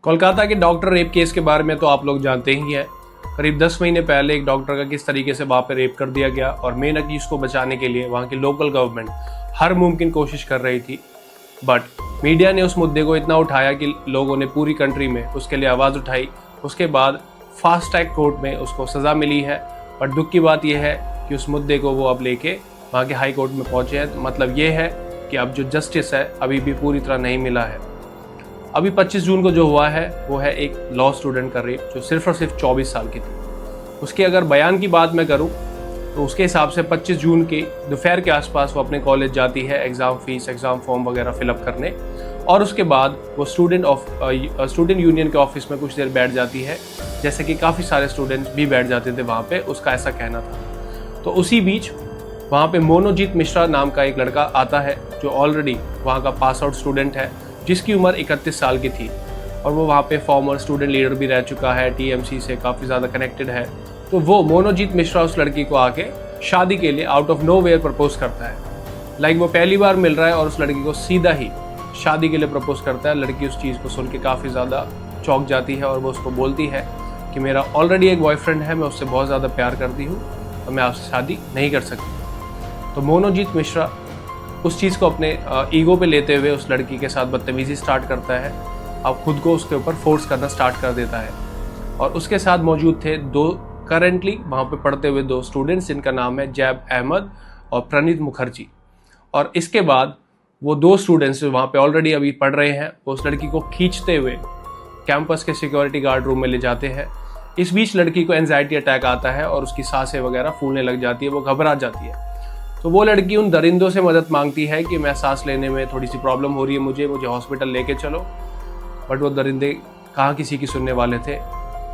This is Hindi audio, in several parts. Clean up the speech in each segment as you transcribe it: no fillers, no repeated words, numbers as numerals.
कोलकाता के डॉक्टर रेप केस के बारे में तो आप लोग जानते ही हैं। करीब 10 महीने पहले एक डॉक्टर का किस तरीके से वहाँ पे रेप कर दिया गया और मेन अक्यूज को बचाने के लिए वहाँ की लोकल गवर्नमेंट हर मुमकिन कोशिश कर रही थी। बट मीडिया ने उस मुद्दे को इतना उठाया कि लोगों ने पूरी कंट्री में उसके लिए आवाज़ उठाई। उसके बाद फास्ट ट्रैक कोर्ट में उसको सज़ा मिली है। पर दुख की बात यह है कि उस मुद्दे को वो अब लेके वहाँ के हाई कोर्ट में पहुँचे हैं। मतलब ये है कि अब जो जस्टिस है अभी भी पूरी तरह नहीं मिला है। अभी 25 जून को जो हुआ है वो है एक लॉ स्टूडेंट का रेप जो सिर्फ और सिर्फ 24 साल की थी। उसके अगर बयान की बात मैं करूं तो उसके हिसाब से 25 जून के दोपहर के आसपास वो अपने कॉलेज जाती है एग्ज़ाम फीस एग्ज़ाम फॉर्म वगैरह फिलअप करने, और उसके बाद वो स्टूडेंट यूनियन के ऑफिस में कुछ देर बैठ जाती है, जैसे कि काफ़ी सारे स्टूडेंट्स भी बैठ जाते थे वहाँ पे, उसका ऐसा कहना था। तो उसी बीच वहाँ पे मोनोजीत मिश्रा नाम का एक लड़का आता है जो ऑलरेडी वहाँ का पास आउट स्टूडेंट है, जिसकी उम्र 31 साल की थी और वो वहाँ पे फॉर्मर स्टूडेंट लीडर भी रह चुका है, टीएमसी से काफ़ी ज़्यादा कनेक्टेड है। तो वो मोनोजीत मिश्रा उस लड़की को आके शादी के लिए आउट ऑफ नोवेयर प्रपोज करता है। वो पहली बार मिल रहा है और उस लड़की को सीधा ही शादी के लिए प्रपोज करता है। लड़की उस चीज़ को सुन के काफ़ी ज़्यादा चौंक जाती है और वो उसको बोलती है कि मेरा ऑलरेडी एक बॉयफ्रेंड है, मैं उससे बहुत ज़्यादा प्यार करती हूँ और मैं आपसे शादी नहीं कर सकती। तो मोनोजीत मिश्रा उस चीज़ को अपने ईगो पे लेते हुए उस लड़की के साथ बदतमीज़ी स्टार्ट करता है। अब खुद को उसके ऊपर फोर्स करना स्टार्ट कर देता है। और उसके साथ मौजूद थे करंटली वहाँ पे पढ़ते हुए दो स्टूडेंट्स, जिनका नाम है जैब अहमद और प्रणीत मुखर्जी। और इसके बाद वो दो स्टूडेंट्स जो वहाँ पे ऑलरेडी अभी पढ़ रहे हैं, वो उस लड़की को खींचते हुए कैंपस के सिक्योरिटी गार्ड रूम में ले जाते हैं। इस बीच लड़की को एंजाइटी अटैक आता है और उसकी सांसें वगैरह फूलने लग जाती है, वो घबरा जाती है। तो वो लड़की उन दरिंदों से मदद मांगती है कि मैं सांस लेने में थोड़ी सी प्रॉब्लम हो रही है, मुझे हॉस्पिटल लेके चलो। बट वो दरिंदे कहाँ किसी की सुनने वाले थे।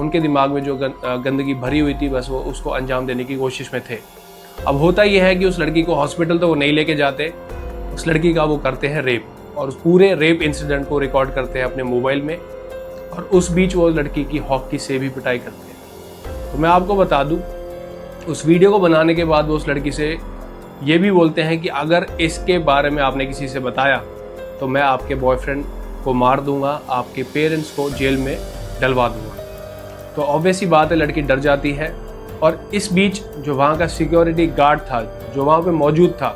उनके दिमाग में जो गंदगी भरी हुई थी, बस वो उसको अंजाम देने की कोशिश में थे। अब होता यह है कि उस लड़की को हॉस्पिटल तो वो नहीं लेके जाते, उस लड़की का वो करते हैं रेप, और उस पूरे रेप इंसिडेंट को रिकॉर्ड करते हैं अपने मोबाइल में। और उस बीच वो लड़की की हॉकी से भी पिटाई करते हैं। तो मैं आपको बता दूँ, उस वीडियो को बनाने के बाद वो उस लड़की से ये भी बोलते हैं कि अगर इसके बारे में आपने किसी से बताया तो मैं आपके बॉयफ्रेंड को मार दूंगा, आपके पेरेंट्स को जेल में डलवा दूंगा। तो ऑब्वियस ही बात है, लड़की डर जाती है। और इस बीच जो वहाँ का सिक्योरिटी गार्ड था जो वहाँ पे मौजूद था,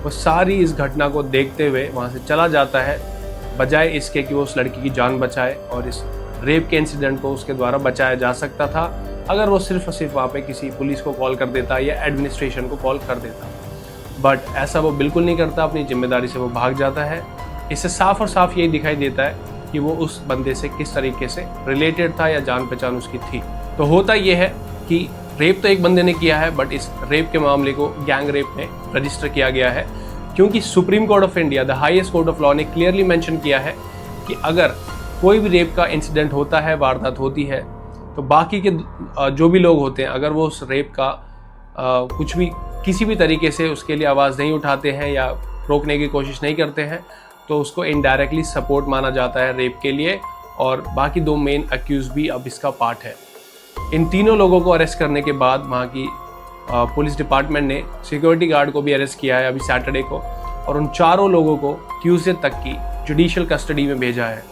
वो सारी इस घटना को देखते हुए वहाँ से चला जाता है, बजाय इसके कि वो उस लड़की की जान बचाए। और इस रेप के इंसिडेंट को उसके द्वारा बचाया जा सकता था अगर वो सिर्फ और सिर्फ वहाँ पे किसी पुलिस को कॉल कर देता या एडमिनिस्ट्रेशन को कॉल कर देता। बट ऐसा वो बिल्कुल नहीं करता, अपनी जिम्मेदारी से वो भाग जाता है। इससे साफ और साफ यही दिखाई देता है कि वो उस बंदे से किस तरीके से रिलेटेड था या जान पहचान उसकी थी। तो होता ये है कि रेप तो एक बंदे ने किया है, बट इस रेप के मामले को गैंग रेप में रजिस्टर किया गया है, क्योंकि supreme court of India, the highest court of law, ने क्लियरली मेंशन किया है कि अगर कोई भी रेप का इंसिडेंट होता है, वारदात होती है, तो बाकी के जो भी लोग होते हैं, अगर वो उस रेप का कुछ भी किसी भी तरीके से उसके लिए आवाज़ नहीं उठाते हैं या रोकने की कोशिश नहीं करते हैं, तो उसको इनडायरेक्टली सपोर्ट माना जाता है रेप के लिए। और बाकी दो मेन अक्यूज भी अब इसका पार्ट है। इन तीनों लोगों को अरेस्ट करने के बाद वहाँ की पुलिस डिपार्टमेंट ने सिक्योरिटी गार्ड को भी अरेस्ट किया है अभी सैटरडे को, और उन चारों लोगों को ट्यूसडे तक की जुडिशियल कस्टडी में भेजा है।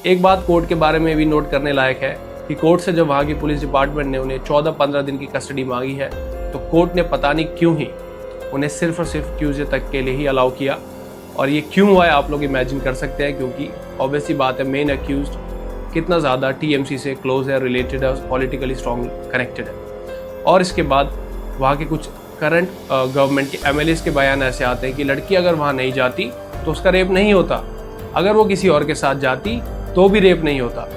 एक बात कोर्ट के बारे में भी नोट करने लायक है कि कोर्ट से जब वहाँ की पुलिस डिपार्टमेंट ने उन्हें 14-15 दिन की कस्टडी मांगी है, तो कोर्ट ने पता नहीं क्यों ही उन्हें सिर्फ और सिर्फ ट्यूसडे तक के लिए ही अलाउ किया। और ये क्यों हुआ है आप लोग इमेजिन कर सकते हैं, क्योंकि ऑब्वियसली बात है, मेन अक्यूज्ड कितना ज़्यादा टीएमसी से क्लोज है, रिलेटेड है, पॉलिटिकली स्ट्रॉन्ग कनेक्टेड है। और इसके बाद वहाँ के कुछ करंट गवर्नमेंट के एमएलएस के बयान ऐसे आते हैं कि लड़की अगर वहाँ नहीं जाती तो उसका रेप नहीं होता, अगर वो किसी और के साथ जाती तो भी रेप नहीं होता।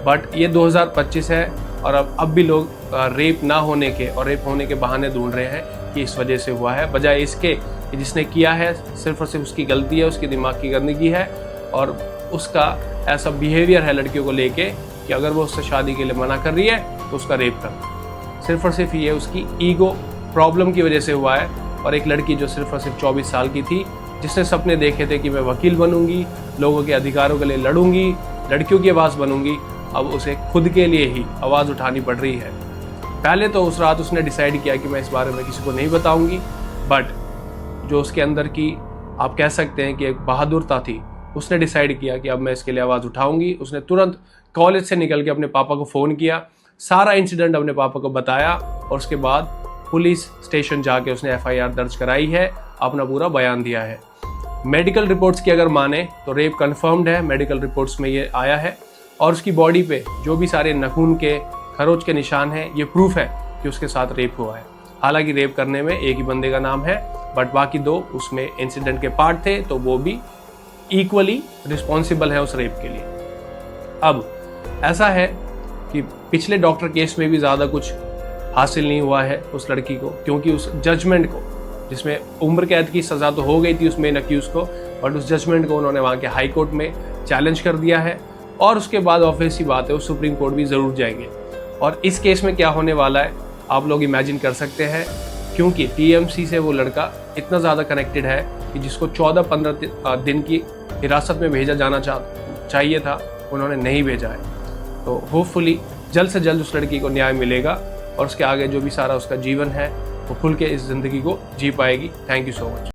बट ये 2025 है और अब भी लोग रेप ना होने के और रेप होने के बहाने ढूंढ रहे हैं कि इस वजह से हुआ है, बजाय इसके कि जिसने किया है सिर्फ और सिर्फ उसकी गलती है, उसकी दिमाग की गंदगी है और उसका ऐसा बिहेवियर है लड़कियों को लेके कि अगर वो उससे शादी के लिए मना कर रही है तो उसका रेप कर। सिर्फ और सिर्फ ये उसकी ईगो प्रॉब्लम की वजह से हुआ है। और एक लड़की जो सिर्फ और सिर्फ 24 साल की थी, जिसने सपने देखे थे कि मैं वकील बनूंगी, लोगों के अधिकारों के लिए लड़ूंगी, लड़कियों की आवाज़ बनूंगी, अब उसे खुद के लिए ही आवाज़ उठानी पड़ रही है। पहले तो उस रात उसने डिसाइड किया कि मैं इस बारे में किसी को नहीं बताऊंगी, बट जो उसके अंदर की आप कह सकते हैं कि एक बहादुरता थी, उसने डिसाइड किया कि अब मैं इसके लिए आवाज़ उठाऊंगी। उसने तुरंत कॉलेज से निकल के अपने पापा को फ़ोन किया, सारा इंसिडेंट अपने पापा को बताया और उसके बाद पुलिस स्टेशन जाके उसने FIR दर्ज कराई है, अपना पूरा बयान दिया है। मेडिकल रिपोर्ट्स की अगर माने तो रेप कंफर्म्ड है, मेडिकल रिपोर्ट्स में ये आया है और उसकी बॉडी पे जो भी सारे नाखून के खरोच के निशान हैं, ये प्रूफ है कि उसके साथ रेप हुआ है। हालांकि रेप करने में एक ही बंदे का नाम है, बट बाकी 2 उसमें इंसिडेंट के पार्ट थे, तो वो भी इक्वली रिस्पॉन्सिबल है उस रेप के लिए। अब ऐसा है कि पिछले डॉक्टर केस में भी ज़्यादा कुछ हासिल नहीं हुआ है उस लड़की को, क्योंकि उस जजमेंट को, जिसमें उम्र कैद की सज़ा तो हो गई थी उस मेन अक्यूज़ को, बट उस जजमेंट को उन्होंने वहाँ के हाई कोर्ट में चैलेंज कर दिया है और उसके बाद ऑब्वियस ही बात है वो सुप्रीम कोर्ट भी ज़रूर जाएंगे। और इस केस में क्या होने वाला है आप लोग इमेजिन कर सकते हैं, क्योंकि TMC से वो लड़का इतना ज़्यादा कनेक्टेड है कि जिसको 14-15 दिन की हिरासत में भेजा जाना चाहिए था, उन्होंने नहीं भेजा है। तो होपफुली जल्द से जल्द उस लड़की को न्याय मिलेगा और उसके आगे जो भी सारा उसका जीवन है वो खुल के इस ज़िंदगी को जी पाएगी। Thank you so much.